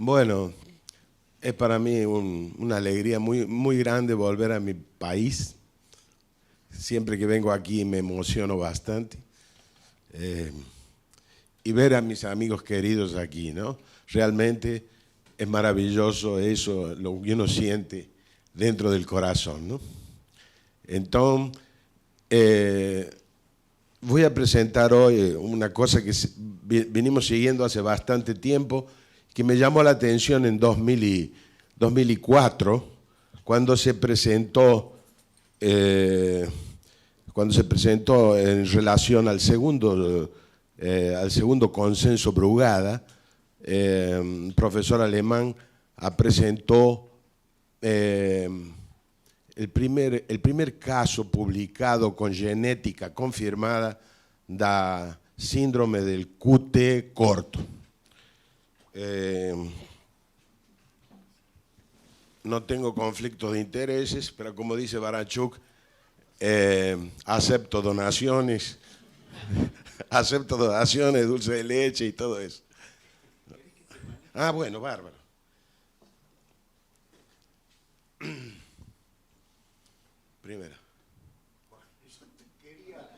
Bueno, es para mí una alegría muy grande volver a mi país. Siempre que vengo aquí me emociono bastante. Eh, y ver a mis amigos queridos aquí, ¿no? Realmente es maravilloso eso, lo que uno siente dentro del corazón, ¿no? Entonces, eh, voy a presentar hoy una cosa que venimos siguiendo hace bastante tiempo, que me llamó la atención en 2004, cuando se presentó, eh, cuando se presentó en relación al segundo consenso Brugada. Un profesor alemán presentó eh, el primer caso publicado con genética confirmada da síndrome del QT corto. No tengo conflictos de intereses, pero como dice Barachuk, acepto donaciones, acepto donaciones, dulce de leche y todo eso. Ah, bueno, bárbaro. Primero.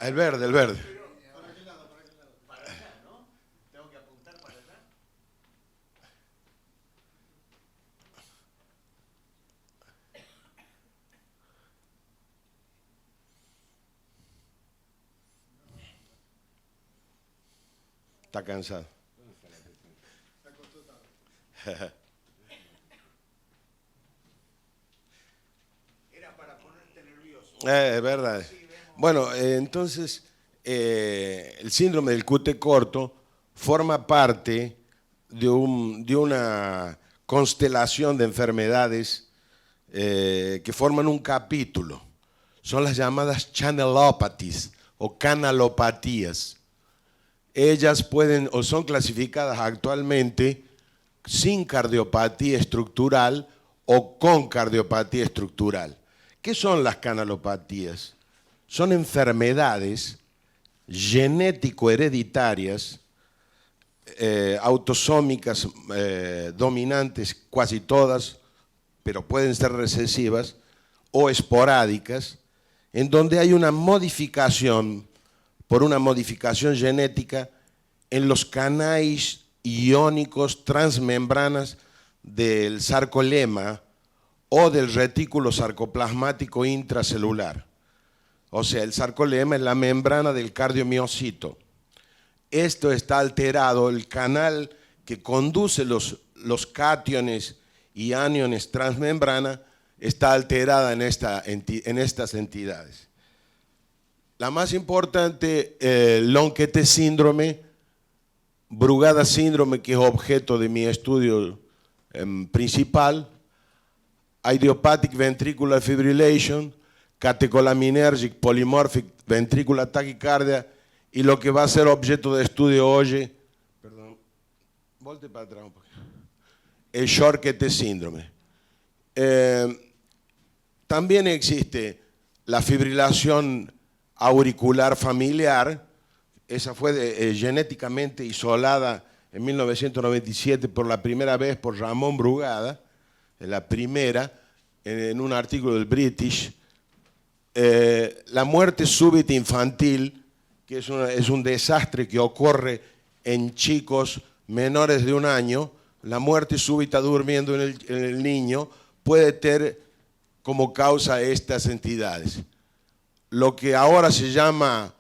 El verde, el verde. ¿Para qué lado? ¿Para qué lado? Para allá, ¿no? Tengo que apuntar para allá. Está cansado. Se acostó tarde. Era para ponerte nervioso. Es verdad. Bueno, entonces, el síndrome del QT corto forma parte de una constelación de enfermedades que forman un capítulo. Son las llamadas channelopathies o canalopatías. Ellas pueden o son clasificadas actualmente sin cardiopatía estructural o con cardiopatía estructural. ¿Qué son las canalopatías? Son enfermedades genético-hereditarias, autosómicas dominantes casi todas, pero pueden ser recesivas o esporádicas, en donde hay una modificación, por una modificación genética, en los canales iónicos transmembranas del sarcolema o del retículo sarcoplasmático intracelular. O sea, el sarcolema es la membrana del cardiomiocito. Esto está alterado, el canal que conduce los cationes y aniones transmembrana está alterada en estas entidades. La más importante, Lonquete síndrome, Brugada síndrome, que es objeto de mi estudio principal, idiopathic ventricular fibrillation, catecholaminergic polymorphic ventricular tachycardia, y lo que va a ser objeto de estudio hoy, perdón, volte para atrás un poquito, el Shortquete síndrome. También existe la fibrilación auricular familiar. Esa fue genéticamente isolada en 1997 por la primera vez por Ramón Brugada, la primera, en un artículo del British. La muerte súbita infantil, que es un desastre que ocurre en chicos menores de 1 año, la muerte súbita durmiendo en el niño, puede tener como causa estas entidades. Lo que ahora se llama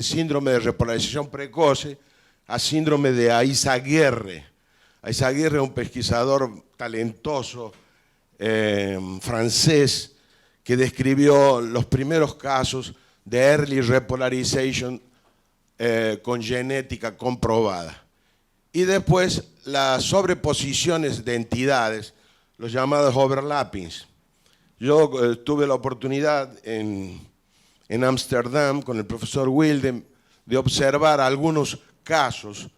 síndrome de repolarización precoce, a síndrome de Aizaguirre. Aizaguirre es un pesquisador talentoso francés que describió los primeros casos de early repolarization con genética comprobada. Y después las sobreposiciones de entidades, los llamados overlappings. Yo tuve la oportunidad en Ámsterdam con el profesor Wilde de observar algunos casos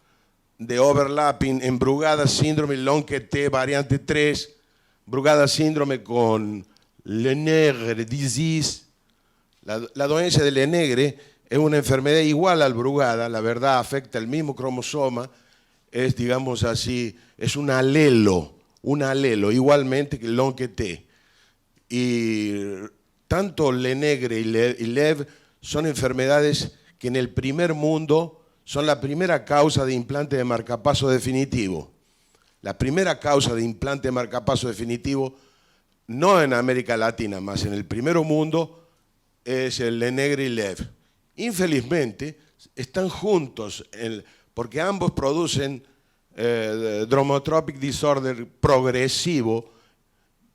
de overlapping en Brugada síndrome Lonquete variante 3, Brugada síndrome con Lenegre disease. La dolencia de Lenegre es una enfermedad igual al Brugada, la verdad afecta el mismo cromosoma, es, digamos así, es un alelo, igualmente que el LONQ-T. Y tanto Lenegre y Lev son enfermedades que en el primer mundo son la primera causa de implante de marcapaso definitivo. La primera causa de implante de marcapaso definitivo, no en América Latina, más en el primer mundo, es el Lenegre y Lev. Infelizmente, están juntos, porque ambos producen dromotropic disorder progresivo,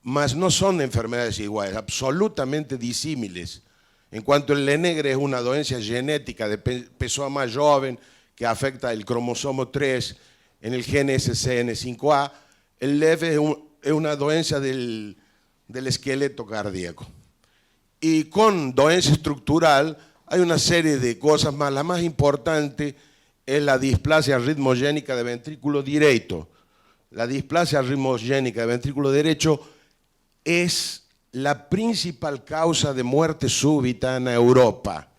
mas no son enfermedades iguales, absolutamente disímiles. En cuanto el Lenegre es una dolencia genética de persona más joven que afecta el cromosomo 3 en el gen SCN5A, el Lev es una dolencia del esqueleto cardíaco. Y con dolencia estructural hay una serie de cosas más. La más importante es la displasia ritmogénica de ventrículo derecho. La displasia ritmogénica de ventrículo derecho es la principal causa de muerte súbita en Europa.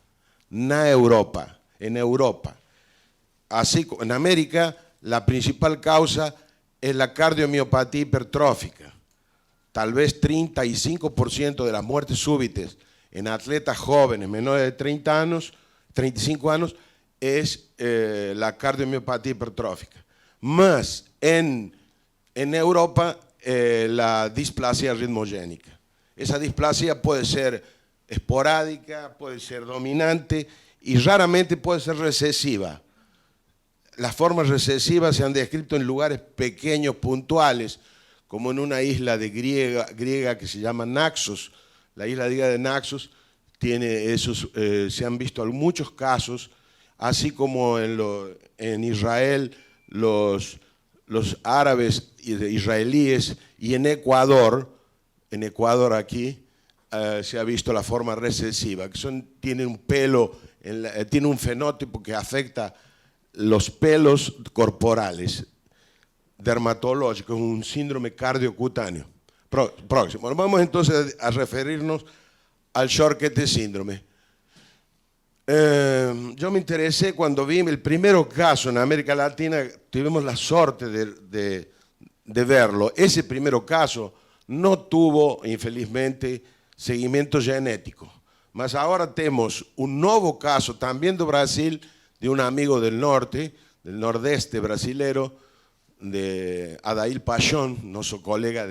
En Europa. Así, en América, la principal causa es la cardiomiopatía hipertrófica. Tal vez 35% de las muertes súbitas en atletas jóvenes menores de 30 años, 35 años, es la cardiomiopatía hipertrófica. Más en Europa, la displasia ritmogénica. Esa displasia puede ser esporádica, puede ser dominante y raramente puede ser recesiva. Las formas recesivas se han descrito en lugares pequeños, puntuales, como en una isla griega que se llama Naxos. La isla griega de Naxos tiene esos, se han visto muchos casos, así como en Israel los árabes israelíes, y en Ecuador aquí se ha visto la forma recesiva, que tiene un pelo, tiene un fenótipo que afecta los pelos corporales, dermatológicos, un síndrome cardiocutáneo. Próximo. Vamos entonces a referirnos al Charcot síndrome. Yo me interesé cuando vi el primer caso en América Latina, tuvimos la suerte de verlo. Ese primer caso no tuvo, infelizmente, seguimiento genético. Mas ahora tenemos un nuevo caso, también de Brasil, de un amigo del norte, del nordeste brasilero, de Adail Pachón, nuestro colega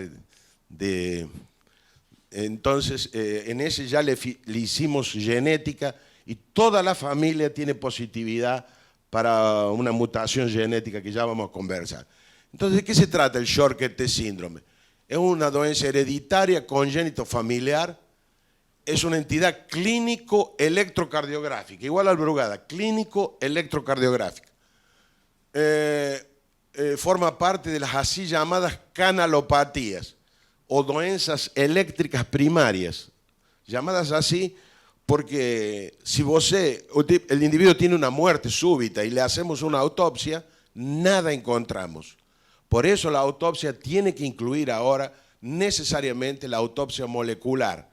entonces, en ese ya le hicimos genética y toda la familia tiene positividad para una mutación genética que ya vamos a conversar. Entonces, ¿de qué se trata el Charcot síndrome? Es una dolencia hereditaria, congénito familiar, es una entidad clínico-electrocardiográfica, igual al Brugada, clínico-electrocardiográfica. Forma parte de las así llamadas canalopatías o dolencias eléctricas primarias, llamadas así porque si el individuo tiene una muerte súbita y le hacemos una autopsia, nada encontramos. Por eso la autopsia tiene que incluir ahora necesariamente la autopsia molecular.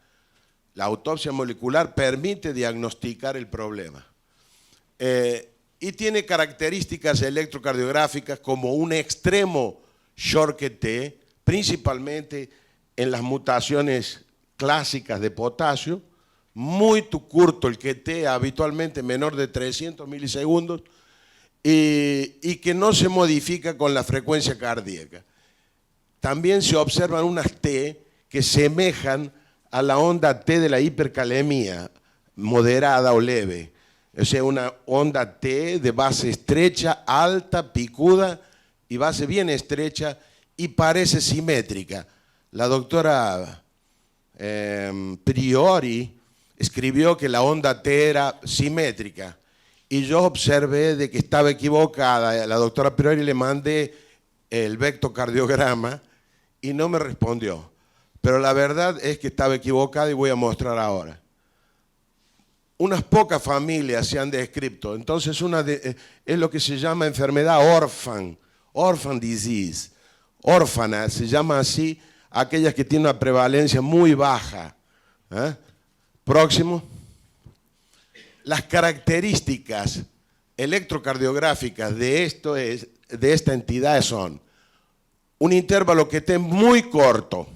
La autopsia molecular permite diagnosticar el problema. Y tiene características electrocardiográficas como un extremo Charcot, principalmente en las mutaciones clásicas de potasio, muy curto el QT, habitualmente menor de 300 milisegundos, y que no se modifica con la frecuencia cardíaca. También se observan unas T que semejan a la onda T de la hipercalemia, moderada o leve. O sea, una onda T de base estrecha, alta, picuda y base bien estrecha y parece simétrica. La doctora Priori escribió que la onda T era simétrica y yo observé de que estaba equivocada. A la doctora Priori le mandé el vectocardiograma y no me respondió. Pero la verdad es que estaba equivocada y voy a mostrar ahora. Unas pocas familias se han descrito. Entonces es lo que se llama enfermedad orphan disease. Órfana, se llama así aquellas que tienen una prevalencia muy baja. Próximo. Las características electrocardiográficas de esta entidad son un intervalo que esté muy corto,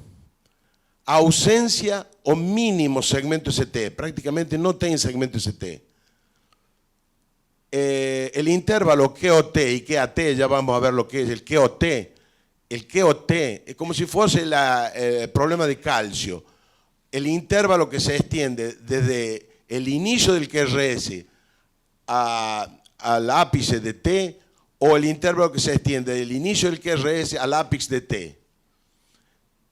ausencia o mínimo segmento ST, prácticamente no tiene segmento ST. El intervalo QOT y QAT, ya vamos a ver lo que es el QOT. El QOT es como si fuese el problema de calcio. El intervalo que se extiende desde el inicio del QRS al ápice de T, o el intervalo que se extiende del inicio del QRS al ápice de T.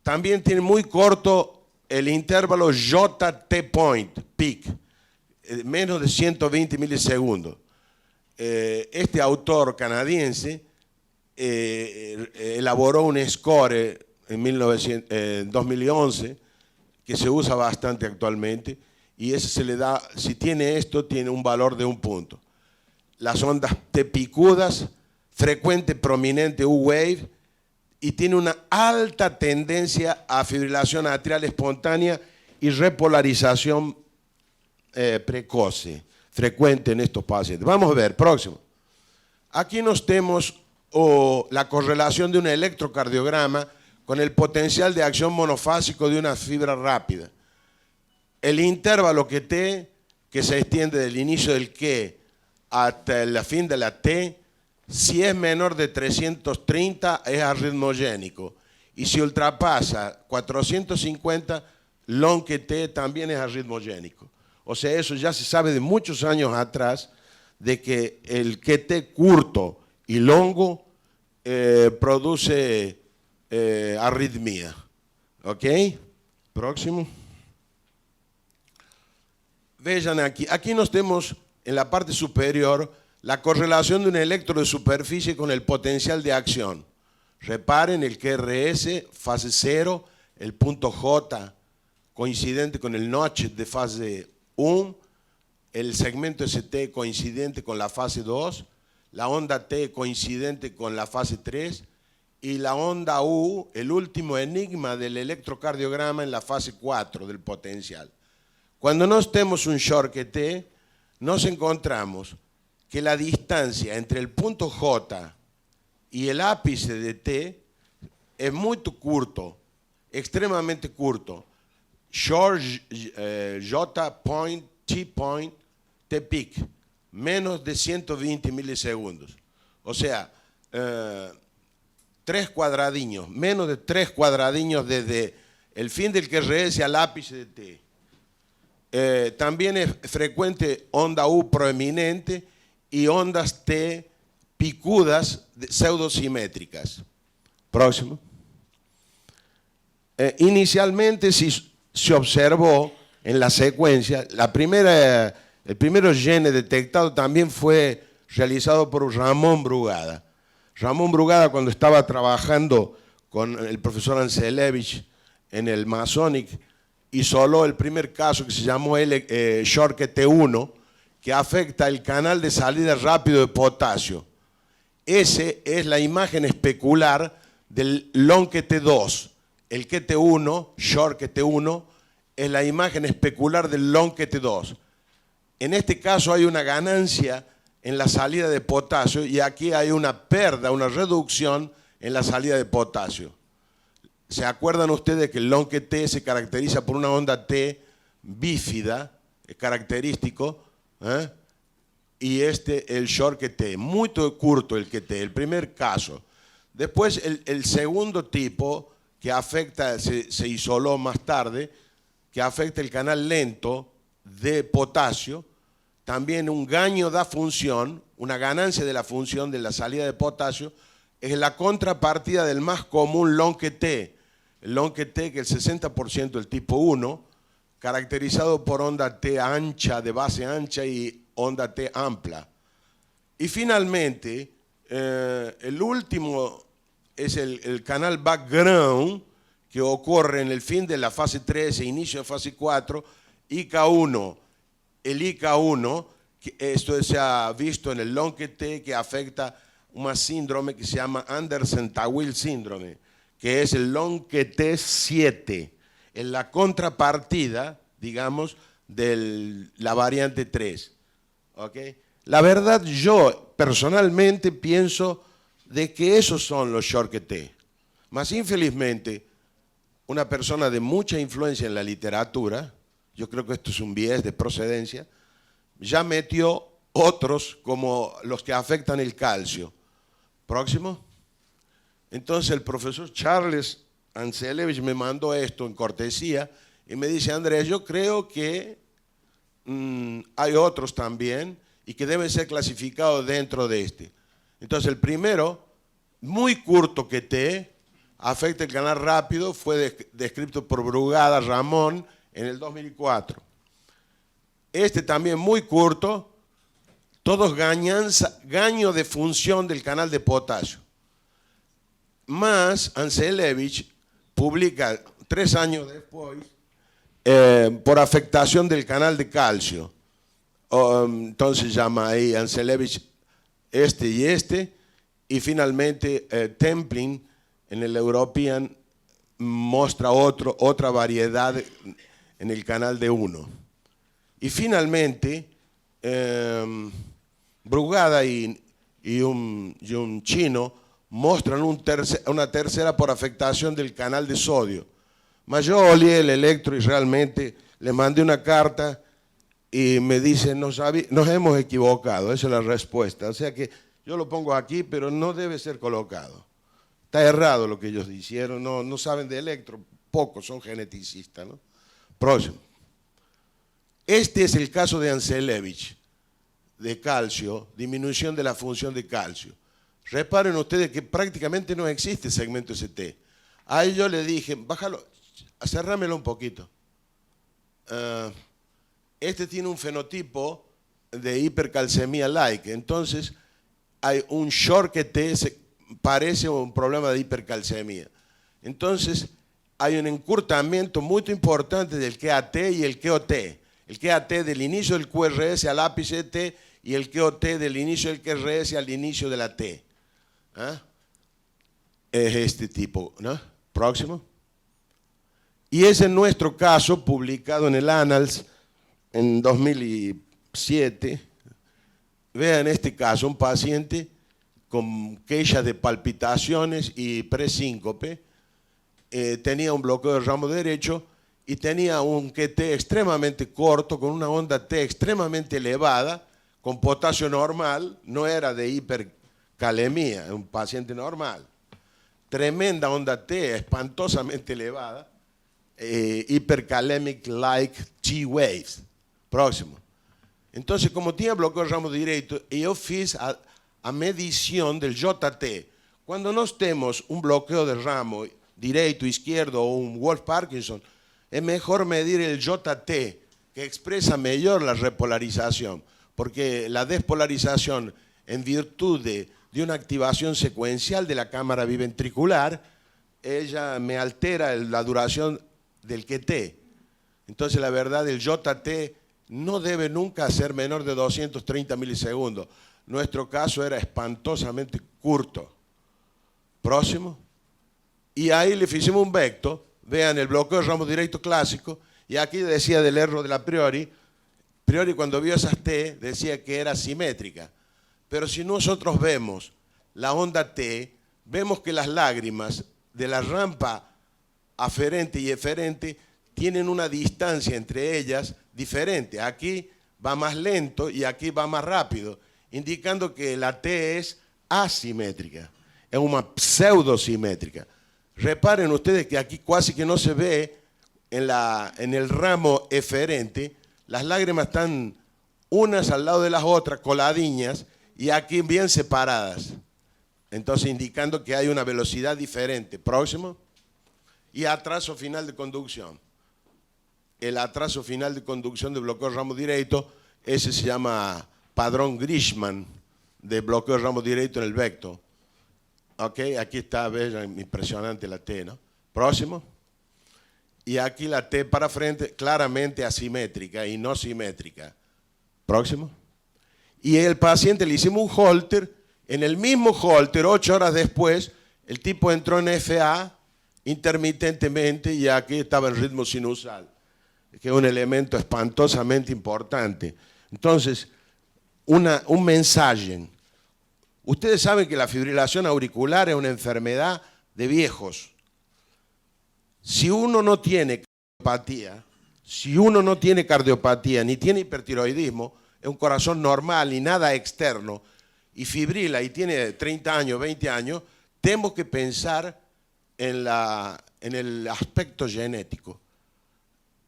También tiene muy corto el intervalo JT point, peak, menos de 120 milisegundos. Este autor canadiense elaboró un score en 2011 que se usa bastante actualmente, y ese se le da, si tiene esto, tiene un valor de 1 punto. Las ondas T picudas, frecuente prominente U-wave, y tiene una alta tendencia a fibrilación atrial espontánea y repolarización precoce, frecuente en estos pacientes. Vamos a ver, próximo. Aquí nos tenemos la correlación de un electrocardiograma con el potencial de acción monofásico de una fibra rápida. El intervalo T, que se extiende del inicio del Q hasta el fin de la T, si es menor de 330 es arritmogénico, y si ultrapasa 450, long T también es arritmogénico. O sea, eso ya se sabe de muchos años atrás, de que el QT curto y longo produce arritmia. ¿Ok? Próximo. Vean aquí nos tenemos en la parte superior la correlación de un electro de superficie con el potencial de acción. Reparen el QRS, fase 0, el punto J coincidente con el notch de fase 1, el segmento ST coincidente con la fase 2, la onda T coincidente con la fase 3 y la onda U, el último enigma del electrocardiograma en la fase 4 del potencial. Cuando nos tenemos un short T, nos encontramos que la distancia entre el punto J y el ápice de T es muy curto, extremadamente curto. Short J point, T point, T peak, menos de 120 milisegundos. O sea, 3 cuadradiños, menos de 3 cuadradiños desde el fin del QRS al ápice de T. También es frecuente onda U proeminente y ondas T picudas pseudosimétricas. Próximo. Inicialmente se observó en la secuencia, el primer gene detectado también fue realizado por Ramón Brugada. Ramón Brugada, cuando estaba trabajando con el profesor Anselevich en el Masonic, hizo el primer caso que se llamó Short T1, que afecta el canal de salida rápido de potasio. Ese es la imagen especular del long T2. El QT1, short QT1, es la imagen especular del long QT2. En este caso hay una ganancia en la salida de potasio y aquí hay una pérdida, una reducción en la salida de potasio. ¿Se acuerdan ustedes que el long QT se caracteriza por una onda T bífida, es característico? Y el short QT, muy curto el QT, el primer caso. Después el segundo tipo que afecta, se isoló más tarde, que afecta el canal lento de potasio, también un gaño da función, una ganancia de la función de la salida de potasio, es la contrapartida del más común long QT, el long QT que es el 60% del tipo 1, caracterizado por onda T ancha, de base ancha y onda T amplia. Y finalmente, el último es el canal background, que ocurre en el fin de la fase 3 e inicio de fase 4, IK1. El IK1, esto se ha visto en el long QT, que afecta una síndrome que se llama Andersen-Tawil síndrome, que es el long QT 7, en la contrapartida, digamos, de la variante 3. ¿Okay? La verdad, yo personalmente pienso de que esos son los short T. Mas infelizmente, una persona de mucha influencia en la literatura, yo creo que esto es un biais de procedencia, ya metió otros como los que afectan el calcio. Próximo. Entonces el profesor Charles Anselevich me mandó esto en cortesía y me dice, Andrés, yo creo que hay otros también y que deben ser clasificados dentro de este. Entonces el primero, muy curto que T, afecta el canal rápido, fue descrito por Brugada Ramón en el 2004. Este también muy curto, todos gaño de función del canal de potasio. Más Anselevich publica 3 años después por afectación del canal de calcio. Entonces llama ahí Anselevich este, y finalmente Templin en el European muestra otra variedad en el canal de 1. Y finalmente, Brugada y un chino muestran una tercera por afectación del canal de sodio. Mas yo olí el electro y realmente le mandé una carta y me dice, nos hemos equivocado, esa es la respuesta. O sea que yo lo pongo aquí, pero no debe ser colocado. Está errado lo que ellos hicieron, no saben de electro, pocos son geneticistas, ¿no? Próximo. Este es el caso de Anselevich, de calcio, disminución de la función de calcio. Reparen ustedes que prácticamente no existe segmento ST. Ahí yo le dije, bájalo, cerrámelo un poquito. Este tiene un fenotipo de hipercalcemia-like, entonces hay un short que parece un problema de hipercalcemia. Entonces hay un encurtamiento muy importante del QAT y el QOT. El QAT del inicio del QRS al ápice T y el QOT del inicio del QRS al inicio de la T. ¿Ah? Es este tipo, ¿no? Próximo. Y es en nuestro caso, publicado en el Annals en 2007. Vean este caso, un paciente con queixas de palpitaciones y presíncope, tenía un bloqueo del ramo derecho y tenía un QT extremadamente corto, con una onda T extremadamente elevada, con potasio normal, no era de hipercalemia, un paciente normal. Tremenda onda T, espantosamente elevada, hipercalemic-like G-waves. Próximo. Entonces, como tenía bloqueo del ramo direito, yo fiz a medición del JT. Cuando nós temos un bloqueo de ramo direito, izquierdo o un Wolff-Parkinson, es mejor medir el JT, que expresa mejor la repolarización, porque la despolarización, en virtud de una activación secuencial de la cámara biventricular, ella me altera la duración del QT. Entonces, la verdad, el JT no debe nunca ser menor de 230 milisegundos. Nuestro caso era espantosamente curto. Próximo. Y ahí le hicimos un vecto. Vean el bloqueo de ramo directo clásico. Y aquí decía del error de la priori. Priori, cuando vio esas T, decía que era simétrica. Pero si nosotros vemos la onda T, vemos que las lágrimas de la rampa aferente y eferente tienen una distancia entre ellas diferente. Aquí va más lento y aquí va más rápido, indicando que la T es asimétrica, es una pseudosimétrica. Reparen ustedes que aquí casi que no se ve en el ramo eferente, las lágrimas están unas al lado de las otras, coladiñas, y aquí bien separadas. Entonces indicando que hay una velocidad diferente. Próximo. Y atraso final de conducción. El atraso final de conducción de bloqueo de ramo direito, ese se llama padrón Grisham de bloqueo de ramo direito en el vecto. Ok, aquí está, vean, impresionante la T, ¿no? Próximo. Y aquí la T para frente, claramente asimétrica y no simétrica. Próximo. Y el paciente le hicimos un holter, en el mismo holter, 8 horas después, el tipo entró en FA intermitentemente y aquí estaba en ritmo sinusal, que es un elemento espantosamente importante. Entonces, un mensaje. Ustedes saben que la fibrilación auricular es una enfermedad de viejos. Si uno no tiene cardiopatía, ni tiene hipertiroidismo, es un corazón normal y nada externo, y fibrila y tiene 30 años, 20 años, tenemos que pensar en el aspecto genético.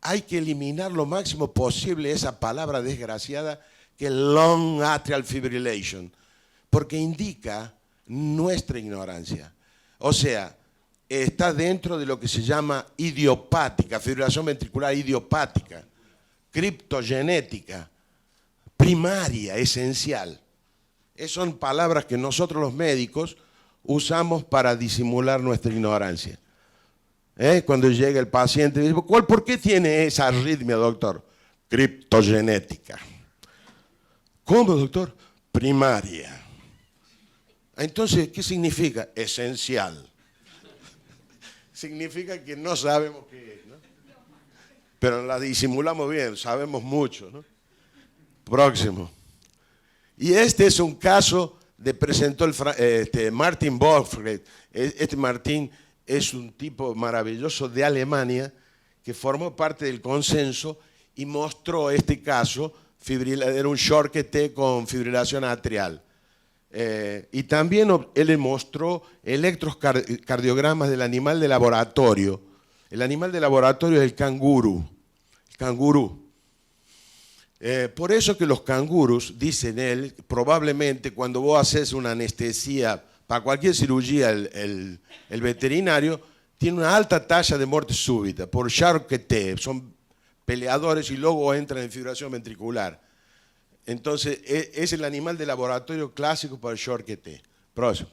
Hay que eliminar lo máximo posible esa palabra desgraciada que es long atrial fibrillation, porque indica nuestra ignorancia. O sea, está dentro de lo que se llama idiopática, fibrilación ventricular idiopática, criptogenética, primaria, esencial. Esas son palabras que nosotros los médicos usamos para disimular nuestra ignorancia. Cuando llega el paciente y dice, ¿por qué tiene esa arritmia, doctor? Criptogenética. ¿Cómo, doctor? Primaria. Entonces, ¿qué significa? Esencial. Significa que no sabemos qué es, ¿no? Pero la disimulamos bien, sabemos mucho, ¿no? Próximo. Y este es un caso de presentó Martin Borgfred. Este Martin es un tipo maravilloso de Alemania que formó parte del consenso y mostró este caso, era un Short con fibrilación atrial. Y también él le mostró electrocardiogramas del animal de laboratorio. El animal de laboratorio es el canguro. El canguro. Por eso que los canguros, dicen él, probablemente cuando vos haces una anestesia para cualquier cirugía, el veterinario tiene una alta tasa de muerte súbita por Charcot, son peleadores y luego entran en fibrilación ventricular. Entonces, es el animal de laboratorio clásico para el Charcot. Próximo.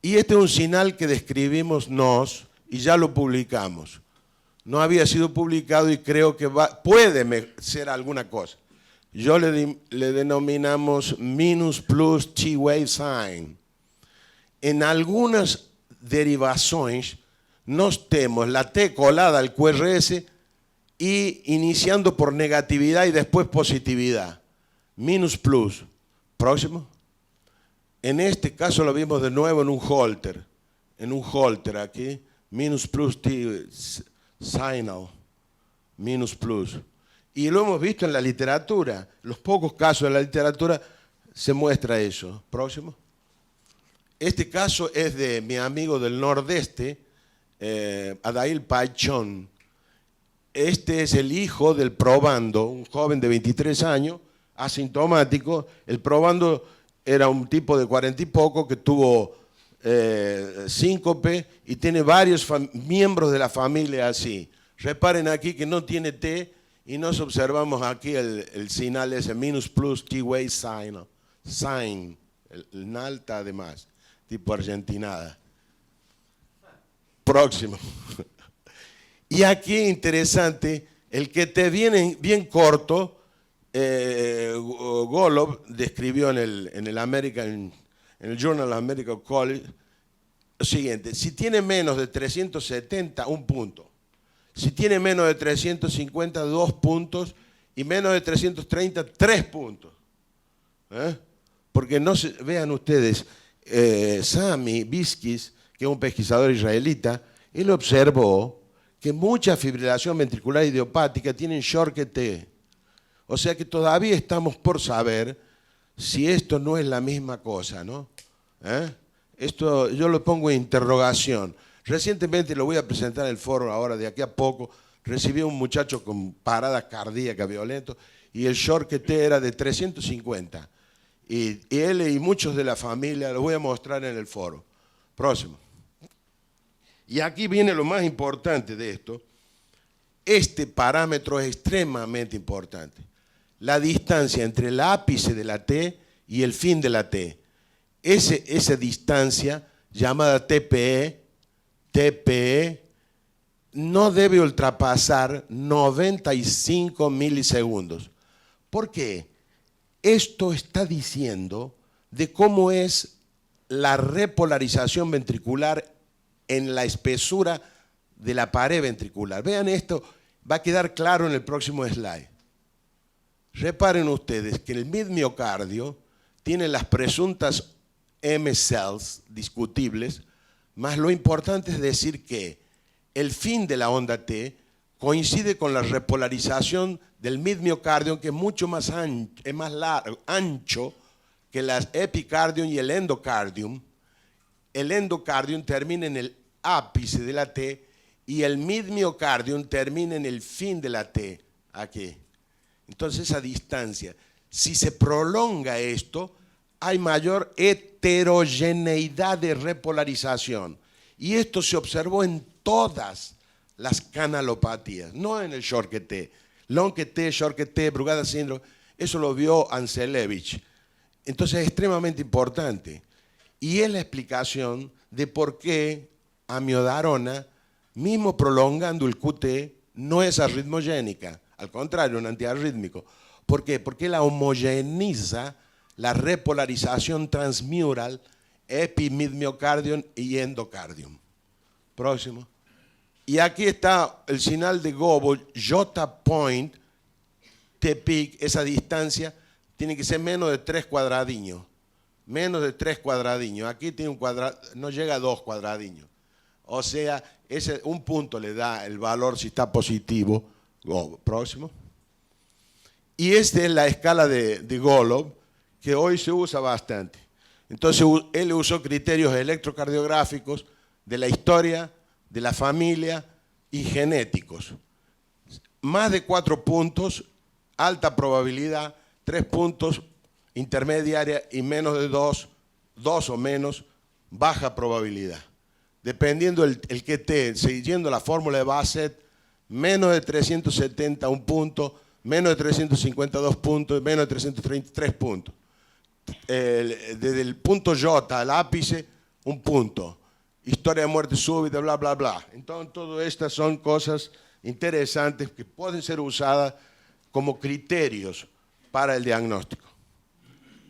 Y este es un sinal que describimos y ya lo publicamos. No había sido publicado y creo que puede ser alguna cosa. Yo le denominamos minus plus T-wave sign. En algunas derivaciones nos tenemos la T colada al QRS y iniciando por negatividad y después positividad. Minus plus. Próximo. En este caso lo vimos de nuevo en un holter. En un holter aquí. Minus plus T signal. Minus plus. Y lo hemos visto en la literatura. Los pocos casos de la literatura se muestra eso. Próximo. Este caso es de mi amigo del Nordeste, Adail Paichón. Este es el hijo del probando, un joven de 23 años, asintomático. El probando era un tipo de 40 y poco que tuvo síncope y tiene varios miembros de la familia así. Reparen aquí que no tiene T y nos observamos aquí el sinal ese, minus plus T-wave sign, el nalta además, tipo argentinada. Próximo. Y aquí interesante, el que te viene bien corto, Golub describió en el Journal of Medical College lo siguiente: si tiene menos de 370, un punto. Si tiene menos de 350, 2 puntos. Y menos de 330, 3 puntos. Porque no se, vean ustedes, Sami Biskis, que es un pesquisador israelita, él observó que mucha fibrilación ventricular idiopática tienen Charcot. O sea que todavía estamos por saber si esto no es la misma cosa, ¿no? Esto yo lo pongo en interrogación. Recientemente lo voy a presentar en el foro ahora, de aquí a poco, recibí a un muchacho con parada cardíaca violento y el Charcot era de 350. Y él y muchos de la familia, lo voy a mostrar en el foro. Próximo. Y aquí viene lo más importante de esto. Este parámetro es extremadamente importante. La distancia entre el ápice de la T y el fin de la T. Esa distancia, llamada TPE, no debe ultrapasar 95 milisegundos. ¿Por qué? Esto está diciendo de cómo es la repolarización ventricular en la espesura de la pared ventricular. Vean esto, va a quedar claro en el próximo slide. Reparen ustedes que el miocardio tiene las presuntas M-cells discutibles, más lo importante es decir que el fin de la onda T coincide con la repolarización del miocardio, que es mucho más ancho, es más largo, ancho que las epicardium y el endocardium. El endocardium termina en el ápice de la T y el miocardium termina en el fin de la T, aquí. Entonces, esa distancia, si se prolonga esto, hay mayor heterogeneidad de repolarización. Y esto se observó en todas las canalopatías, no en el Short-QT. Long-QT, Short-QT, Brugada síndrome, eso lo vio Anselevich. Entonces, es extremadamente importante. Y es la explicación de por qué amiodarona, mismo prolongando el QT, no es arritmogénica. Al contrario, un antiarrítmico. ¿Por qué? Porque la homogeneiza la repolarización transmural epimidmiocardium y endocardium. Próximo. Y aquí está el señal de Gobo, J point, T peak, esa distancia tiene que ser menos de 3 cuadradiños. Menos de 3 cuadradiños. Aquí tiene un cuadrado, no llega a 2 cuadradiños. O sea, un punto le da el valor si está positivo. Gobo. Próximo. Y esta es la escala de Golub, que hoy se usa bastante. Entonces, él usó criterios electrocardiográficos de la historia, de la familia y genéticos. Más de 4 puntos, alta probabilidad, 3 puntos, intermediaria, y menos de 2 o menos, baja probabilidad. Dependiendo el QT, siguiendo la fórmula de Bassett, menos de 370, un punto, menos de 350, 2 puntos, menos de 333 puntos. Desde el punto J al ápice, un punto. Historia de muerte súbita, bla, bla, bla. Entonces, todas estas son cosas interesantes que pueden ser usadas como criterios para el diagnóstico.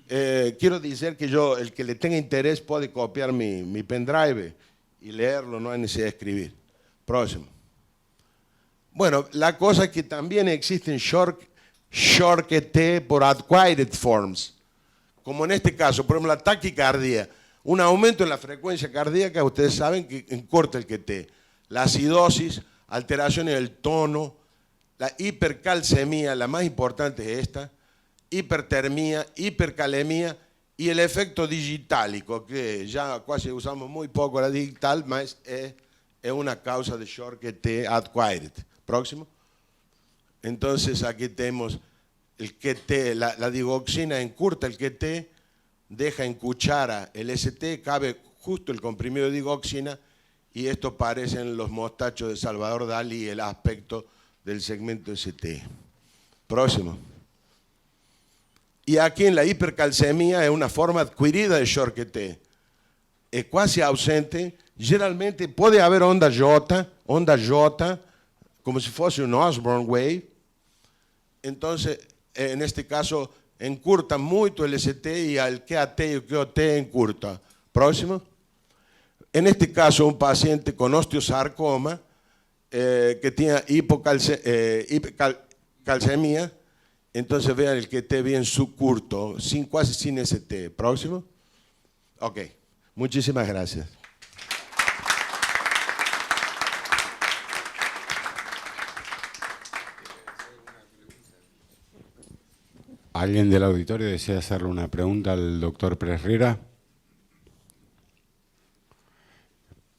Quiero decir que el que le tenga interés puede copiar mi pendrive y leerlo, no hay necesidad de escribir. Próximo. Bueno, la cosa es que también existen short-QT por acquired forms, como en este caso, por ejemplo, la taquicardia, un aumento en la frecuencia cardíaca, ustedes saben que encurta el QT, la acidosis, alteraciones del tono, la hipercalcemia, la más importante es esta, hipertermia, hipercalemia y el efecto digitálico, que ya casi usamos muy poco la digital, mas es una causa de short-QT acquired. Próximo. Entonces aquí tenemos el QT, la digoxina encurta el QT, deja en cuchara el ST, cabe justo el comprimido de digoxina y esto parece en los mostachos de Salvador Dalí el aspecto del segmento ST. Próximo. Y aquí en la hipercalcemia es una forma adquirida de short-QT. Es casi ausente, generalmente puede haber onda J, como si fuese un Osborne wave. Entonces, en este caso, encurta mucho el ST y al QAT y el QT encurta. Próximo. En este caso, un paciente con osteosarcoma que tiene hipercalcemia, entonces vean el QT bien subcurto, casi sin ST. Próximo. Ok, muchísimas gracias. ¿Alguien del auditorio desea hacerle una pregunta al doctor Pérez Riera?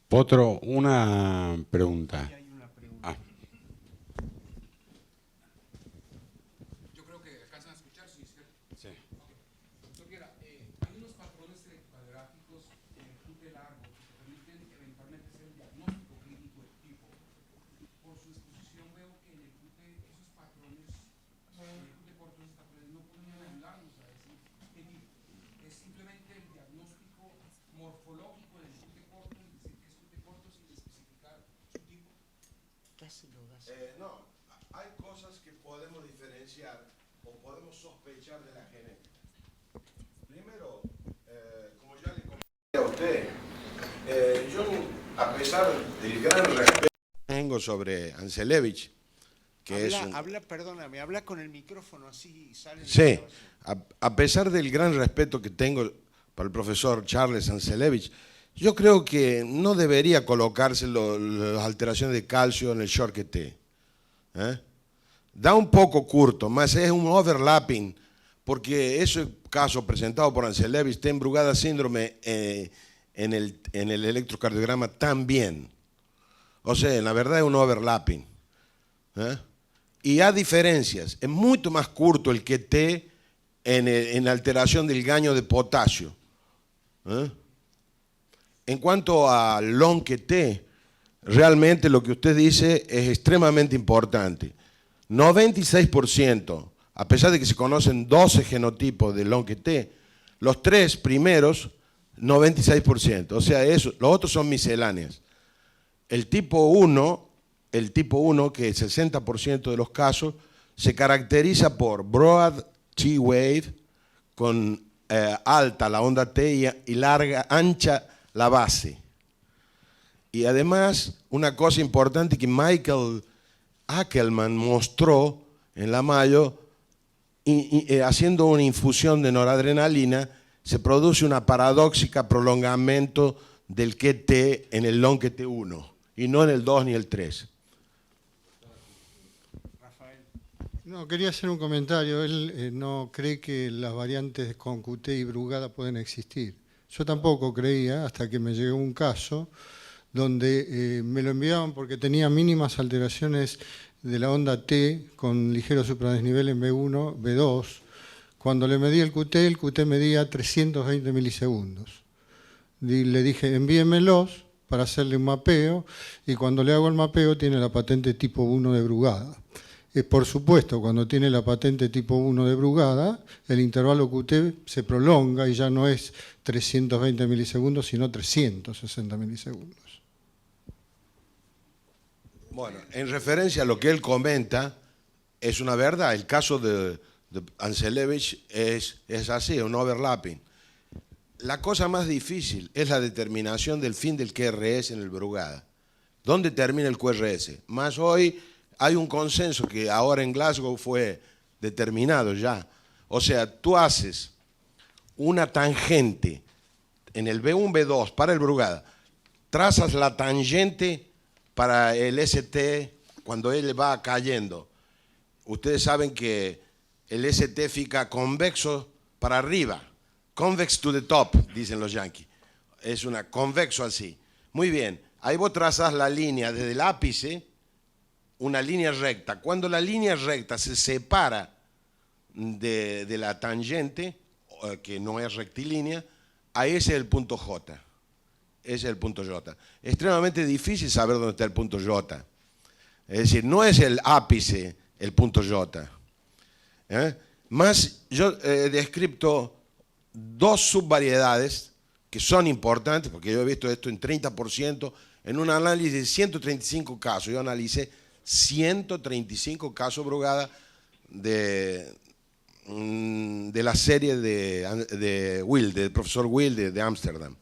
Potro, una pregunta. Ah. Yo creo que alcanzan a escuchar, ¿sí? Sí. Doctor Riera, hay unos patrones electrocardiográficos en el QT largo que permiten eventualmente hacer un diagnóstico clínico del tipo. Por su exposición veo que en el QT esos patrones, en el QT corto esos patrones no podrían ayudarnos a decir qué tipo. Es simplemente el diagnóstico morfológico del QT corto, es decir, que es QT corto sin especificar su tipo. No, hay cosas que podemos diferenciar o podemos sospechar de la genética. Primero, como ya le comenté a usted, yo, a pesar del gran respeto que tengo sobre Anselevich, que Perdóname, habla con el micrófono así y sale. Sí, a pesar del gran respeto que tengo para el profesor Charles Anselevich, yo creo que no debería colocarse las alteraciones de calcio en el short QT. Da un poco curto, más es un overlapping, porque ese caso presentado por Anselevich está en Brugada síndrome en el electrocardiograma también. O sea, la verdad es un overlapping. Y hay diferencias, es mucho más curto el QT en la alteración del gaño de potasio. En cuanto a long QT, realmente lo que usted dice es extremadamente importante. 96%, a pesar de que se conocen 12 genotipos de long QT, los 3 primeros, 96%. O sea, los otros son misceláneas. El tipo 1, que es el 60% de los casos, se caracteriza por broad T-wave, con alta la onda T y ancha la base. Y además, una cosa importante que Michael Ackelman mostró en la Mayo, haciendo una infusión de noradrenalina, se produce una paradójica prolongamiento del QT en el long QT1 y no en el 2 ni el 3. No, quería hacer un comentario. Él no cree que las variantes con QT y Brugada pueden existir. Yo tampoco creía hasta que me llegó un caso donde me lo enviaban porque tenía mínimas alteraciones de la onda T con ligero supradesnivel en B1, B2. Cuando le medí el QT medía 320 milisegundos. Y le dije, envíemelos para hacerle un mapeo, y cuando le hago el mapeo tiene la patente tipo 1 de Brugada. Por supuesto, cuando tiene la patente tipo 1 de Brugada, el intervalo QT se prolonga y ya no es 320 milisegundos, sino 360 milisegundos. Bueno, en referencia a lo que él comenta, es una verdad. El caso de Anselevich es así, un overlapping. La cosa más difícil es la determinación del fin del QRS en el Brugada. ¿Dónde termina el QRS? Más hoy hay un consenso que ahora en Glasgow fue determinado ya. O sea, tú haces una tangente en el B1, B2 para el Brugada, trazas la tangente para el ST cuando él va cayendo. Ustedes saben que el ST fica convexo para arriba, convex to the top, dicen los yankees. Es una convexo así. Muy bien, ahí vos trazas la línea desde el ápice, una línea recta. Cuando la línea recta se separa de la tangente, que no es rectilínea, ahí ese es el punto J. Ese es el punto J. Es extremadamente difícil saber dónde está el punto J. Es decir, no es el ápice el punto J. Más, yo he descrito 2 subvariedades que son importantes, porque yo he visto esto en 30%, en un análisis de 135 casos. Yo analicé 135 casos Brugada de la serie de Wilde, del profesor Wilde de Ámsterdam.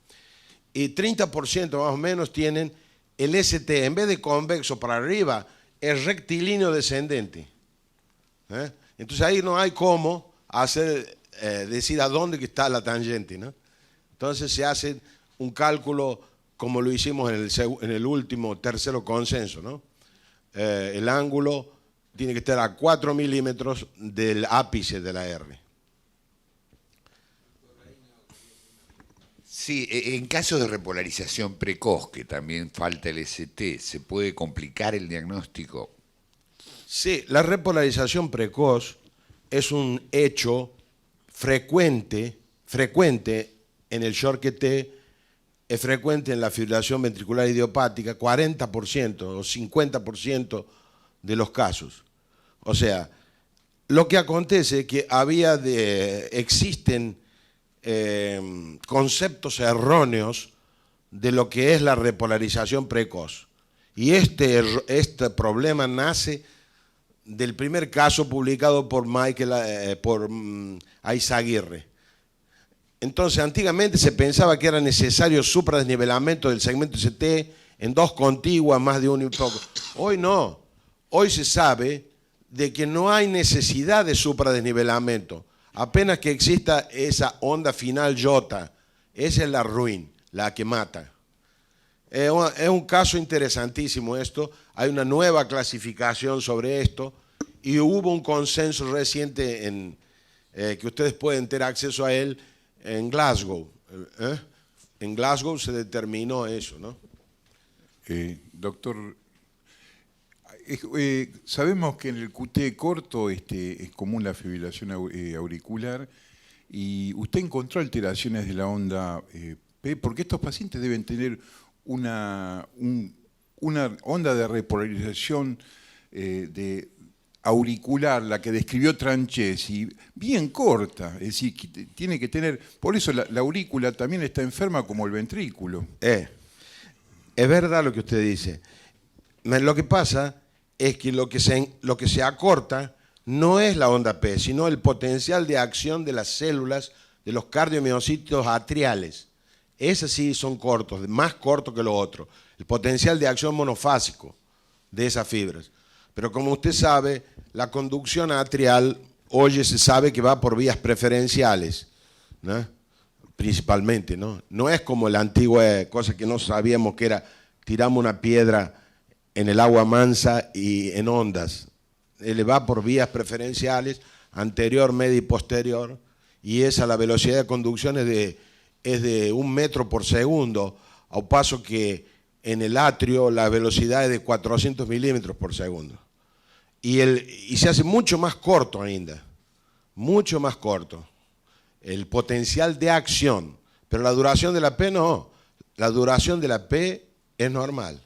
Y 30% más o menos tienen el ST, en vez de convexo para arriba, es rectilíneo descendente. Entonces ahí no hay cómo decir a dónde está la tangente, ¿no? Entonces se hace un cálculo como lo hicimos en el último tercero consenso, ¿no? El ángulo tiene que estar a 4 milímetros del ápice de la R. Sí, en caso de repolarización precoz, que también falta el ST, ¿se puede complicar el diagnóstico? Sí, la repolarización precoz es un hecho frecuente en el short QT, es frecuente en la fibrilación ventricular idiopática, 40% o 50% de los casos. O sea, lo que acontece es que existen conceptos erróneos de lo que es la repolarización precoz. Y este problema nace del primer caso publicado por Aizaguirre. Entonces, antiguamente se pensaba que era necesario supradesnivelamiento del segmento ST en 2 contiguas, más de 1 y poco. Hoy no. Hoy se sabe de que no hay necesidad de supradesnivelamiento. Apenas que exista esa onda final J, esa es la ruin, la que mata. Es un caso interesantísimo esto, hay una nueva clasificación sobre esto y hubo un consenso reciente que ustedes pueden tener acceso a él en Glasgow. En Glasgow se determinó eso, ¿no? Doctor, sabemos que en el QT corto es común la fibrilación auricular y usted encontró alteraciones de la onda P, porque estos pacientes deben tener una onda de repolarización auricular, la que describió Tranchesi, bien corta, es decir, que tiene que tener, por eso la aurícula también está enferma como el ventrículo. Es verdad lo que usted dice. Lo que pasa es que lo que se acorta no es la onda P, sino el potencial de acción de las células de los cardiomiocitos atriales. Esas sí son cortos, más cortos que lo otro. El potencial de acción monofásico de esas fibras. Pero como usted sabe, la conducción atrial, hoy se sabe que va por vías preferenciales, ¿no? Principalmente, ¿no? No es como la antigua cosa que no sabíamos que era, tiramos una piedra en el agua mansa y en ondas. Él va por vías preferenciales, anterior, media y posterior, y esa, la velocidad de conducción es de 1 metro por segundo, a un paso que en el atrio la velocidad es de 400 milímetros por segundo. Y se hace mucho más corto ainda, mucho más corto, el potencial de acción, pero la duración de la P no, la duración de la P es normal.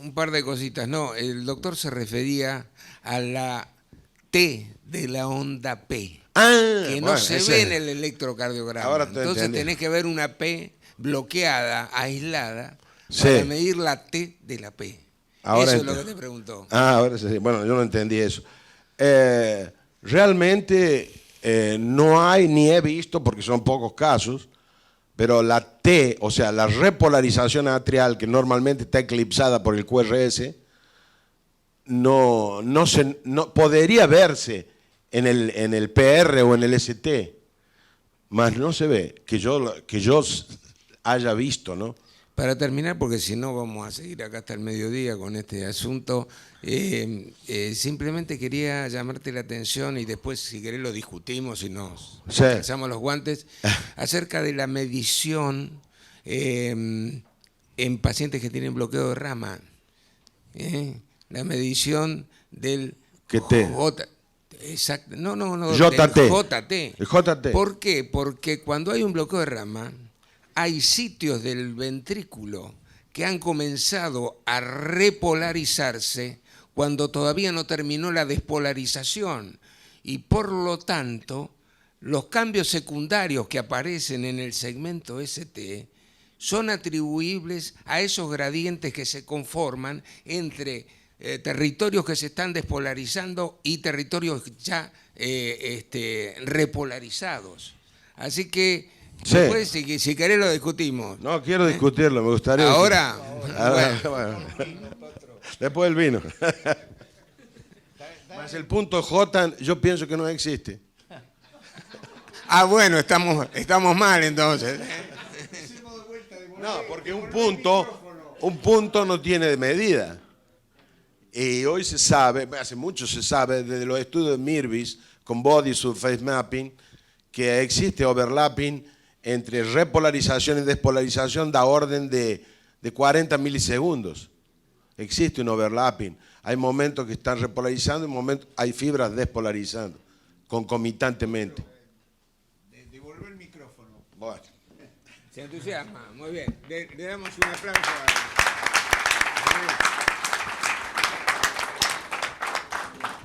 Un par de cositas. No, el doctor se refería a la T de la onda P, que no se ve en el electrocardiograma. Ahora Entonces entendí. tenés que ver una P bloqueada, aislada, Sí. para medir la T de la P. Ahora Eso es lo entiendo. que te preguntó. Ahora sí. Bueno, yo no entendí eso. Realmente no hay, ni he visto, porque son pocos casos, pero la T, o sea, la repolarización atrial, que normalmente está eclipsada por el QRS, no podría verse en el PR o en el ST, mas no se ve, que yo haya visto, ¿no? Para terminar, porque si no vamos a seguir acá hasta el mediodía con este asunto, simplemente quería llamarte la atención y después, si querés, lo discutimos y nos Sí. calzamos los guantes, acerca de la medición en pacientes que tienen bloqueo de rama. La medición del ¿Qué T? J. Exacto. No, JT. del JT. El JT. ¿Por qué? Porque cuando hay un bloqueo de rama, hay sitios del ventrículo que han comenzado a repolarizarse cuando todavía no terminó la despolarización y por lo tanto los cambios secundarios que aparecen en el segmento ST son atribuibles a esos gradientes que se conforman entre territorios que se están despolarizando y territorios ya repolarizados. Así que Sí. después, si querés lo discutimos. No quiero discutirlo, me gustaría. Ahora, Bueno. Después el vino. Más el punto J, yo pienso que no existe. bueno, estamos mal entonces. No, porque un punto no tiene medida. Y hoy se sabe, hace mucho se sabe, desde los estudios de Mirvis con Body Surface Mapping, que existe overlapping entre repolarización y despolarización da orden de 40 milisegundos. Existe un overlapping. Hay momentos que están repolarizando y momentos hay fibras despolarizando concomitantemente. Devolver el micrófono. Bueno. Se entusiasma, muy bien. Le damos un aplauso a...